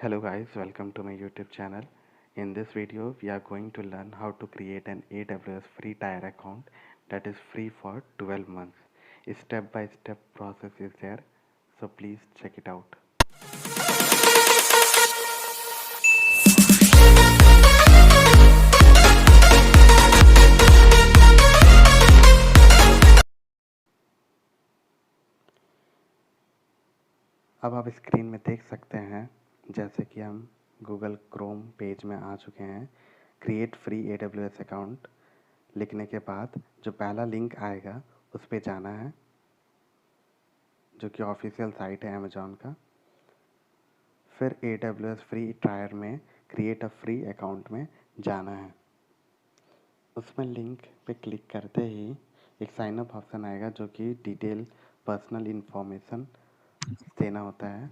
Hello guys, welcome to my YouTube channel. In this video, we are going to learn how to create an AWS free tier account that is free for 12 months. A step-by-step process is there, so please check it out. अब आप screen में देख सकते हैं जैसे कि हम Google Chrome page में आ चुके हैं। क्रिएट फ्री AWS अकाउंट लिखने के बाद जो पहला लिंक आएगा उस पर जाना है, जो कि ऑफिशियल साइट है अमेजॉन का। फिर AWS फ्री ट्रायल में क्रिएट अ फ्री अकाउंट में जाना है। उसमें लिंक पे क्लिक करते ही एक साइन अप ऑप्शन आएगा, जो कि डिटेल पर्सनल इन्फॉर्मेशन देना होता है।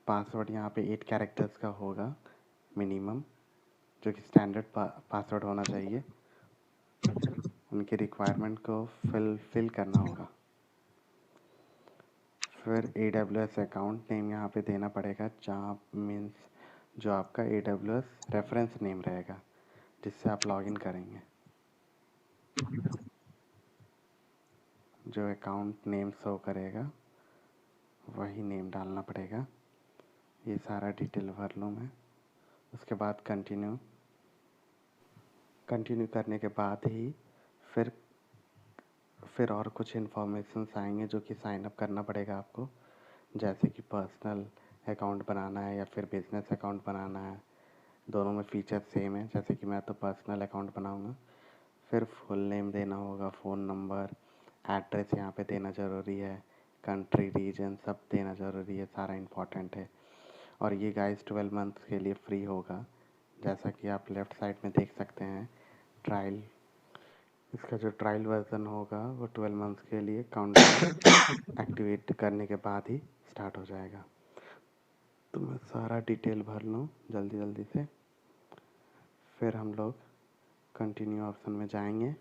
पासवर्ड यहाँ पे 8 कैरेक्टर्स का होगा मिनिमम, जो कि स्टैंडर्ड पासवर्ड होना चाहिए। उनके रिक्वायरमेंट को फिल करना होगा। फिर AWS अकाउंट नेम यहाँ पे देना पड़ेगा, जहाँ मीन्स जो आपका AWS रेफरेंस नेम रहेगा जिससे आप लॉगिन करेंगे। जो अकाउंट नेम शो करेगा वही नेम डालना पड़ेगा। ये सारा डिटेल भर लूँ मैं। उसके बाद कंटिन्यू करने के बाद ही फिर और कुछ इन्फॉर्मेशंस आएंगे, जो कि साइन अप करना पड़ेगा आपको। जैसे कि पर्सनल अकाउंट बनाना है या फिर बिजनेस अकाउंट बनाना है। दोनों में फीचर सेम है। जैसे कि मैं तो पर्सनल अकाउंट बनाऊंगा। फिर फुल नेम देना होगा, फ़ोन नंबर, एड्रेस यहाँ पे देना ज़रूरी है, कंट्री रीजन सब देना ज़रूरी है, सारा इम्पॉर्टेंट है। और ये गाइस 12 मंथ्स के लिए फ्री होगा। जैसा कि आप लेफ़्ट साइड में देख सकते हैं ट्रायल, इसका जो ट्रायल वर्जन होगा वो 12 मंथ्स के लिए काउंट एक्टिवेट करने के बाद ही स्टार्ट हो जाएगा। तो मैं सारा डिटेल भर लूँ जल्दी से। फिर हम लोग कंटिन्यू ऑप्शन में जाएंगे।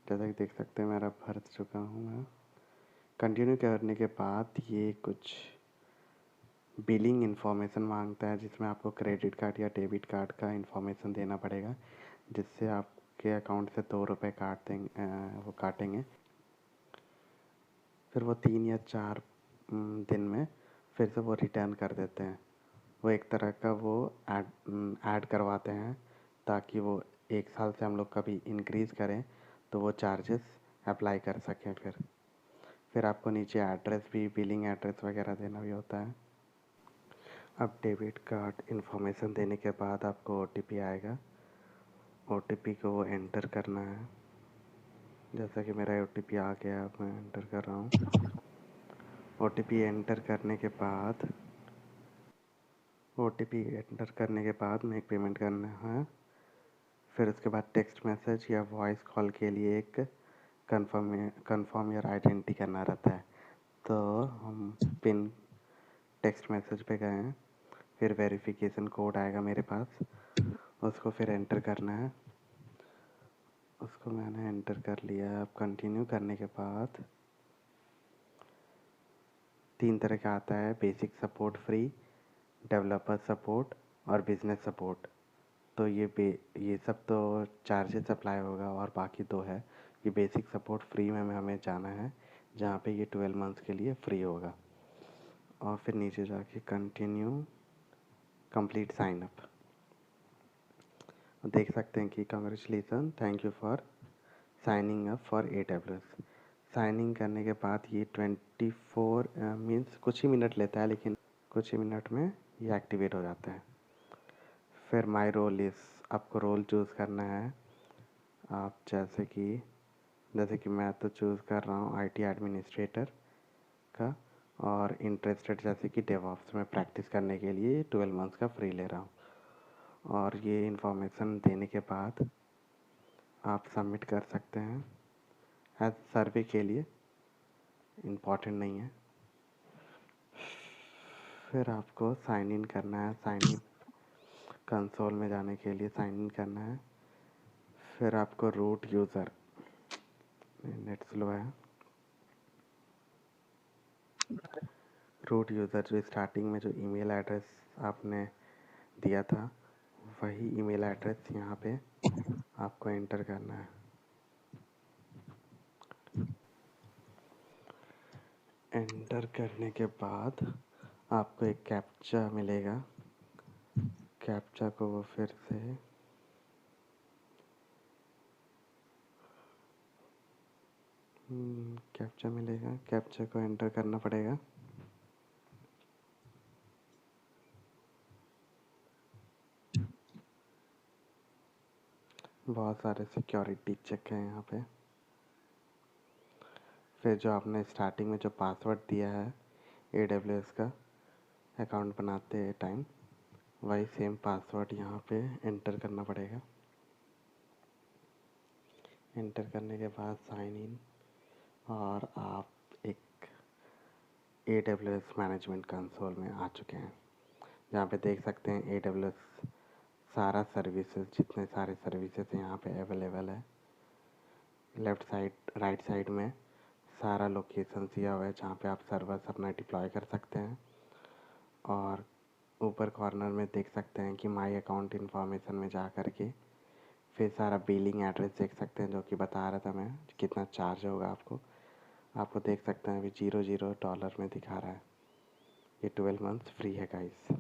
जैसा कि देख सकते हैं मेरा भर चुका हूँ मैं। कंटिन्यू करने के बाद ये कुछ बिलिंग इन्फॉर्मेशन मांगता है, जिसमें आपको क्रेडिट कार्ड या डेबिट कार्ड का इन्फॉर्मेशन देना पड़ेगा, जिससे आपके अकाउंट से 2 रुपये काटेंगे। फिर वो 3 या 4 दिन में फिर से वो रिटर्न कर देते हैं। वो एक तरह का वो ऐड करवाते हैं, ताकि वो 1 साल से हम लोग कभी इंक्रीज़ करें तो वो चार्जेस अप्लाई कर सकें। फिर आपको नीचे एड्रेस भी, बिलिंग एड्रेस वगैरह देना भी होता है। अब डेबिट कार्ड इन्फॉर्मेशन देने के बाद आपको OTP आएगा। OTP को वो एंटर करना है। जैसा कि मेरा OTP आ गया, अब मैं एंटर कर रहा हूँ। OTP एंटर करने के बाद में एक पेमेंट करना है। फिर उसके बाद टेक्स्ट मैसेज या वॉइस कॉल के लिए एक कन्फर्म योर आइडेंटिटी करना रहता है। तो हम पिन टेक्स्ट मैसेज पे गए हैं। फिर वेरिफिकेशन कोड आएगा मेरे पास, उसको फिर एंटर करना है। उसको मैंने एंटर कर लिया। अब कंटिन्यू करने के बाद 3 तरह का आता है: basic support free, developer support और बिजनेस सपोर्ट। तो ये सब तो चार्जेस अप्लाई होगा, और बाकी 2 है। ये बेसिक सपोर्ट फ्री में हमें जाना है, जहाँ पे ये 12 मंथ्स के लिए फ्री होगा। और फिर नीचे जाके कंटिन्यू कंप्लीट साइन अप देख सकते हैं कि congratulation, thank you for signing up for AWS। Signing करने के बाद ये 24 मीन्स कुछ ही मिनट लेता है, लेकिन कुछ ही मिनट में ये एक्टिवेट हो जाता है। फिर माई रोल इस, आपको रोल चूज़ करना है। आप जैसे कि मैं तो चूज़ कर रहा हूँ IT एडमिनिस्ट्रेटर का, और इंटरेस्टेड जैसे कि डेवऑप्स में प्रैक्टिस करने के लिए 12 मंथ्स का फ्री ले रहा हूँ। और ये इन्फॉर्मेशन देने के बाद आप सबमिट कर सकते हैं। एज सर्वे के लिए इम्पॉर्टेंट नहीं है। फिर आपको साइन इन करना है। साइन इन कंसोल में जाने के लिए साइन इन करना है। फिर आपको रूट यूज़र, नेट स्लो है, रूट यूज़र जो स्टार्टिंग में जो ईमेल एड्रेस आपने दिया था वही ईमेल एड्रेस यहाँ पे आपको एंटर करना है। एंटर करने के बाद आपको एक कैप्चा मिलेगा। कैप्चा को वो फिर से कैप्चा मिलेगा, कैप्चा को एंटर करना पड़ेगा। बहुत सारे सिक्योरिटी चेक हैं यहाँ पे। फिर जो आपने स्टार्टिंग में जो पासवर्ड दिया है AWS का अकाउंट बनाते टाइम, वही सेम पासवर्ड यहाँ पे एंटर करना पड़ेगा। एंटर करने के बाद साइन इन और आप एक AWS मैनेजमेंट कंसोल में आ चुके हैं, जहाँ पे देख सकते हैं AWS सारा सर्विसेज, जितने सारे सर्विसेज यहाँ पे अवेलेबल है। लेफ़्ट साइड राइट साइड में सारा लोकेशन दिया हुआ है जहाँ पे आप सर्वर्स अपना डिप्लॉय कर सकते हैं। और ऊपर कॉर्नर में देख सकते हैं कि माई अकाउंट इन्फॉर्मेशन में जा कर के फिर सारा बिलिंग एड्रेस देख सकते हैं, जो कि बता रहा था मैं कितना चार्ज होगा आपको देख सकते हैं अभी $0 में दिखा रहा है। ये 12 मंथ्स फ्री है गाइस।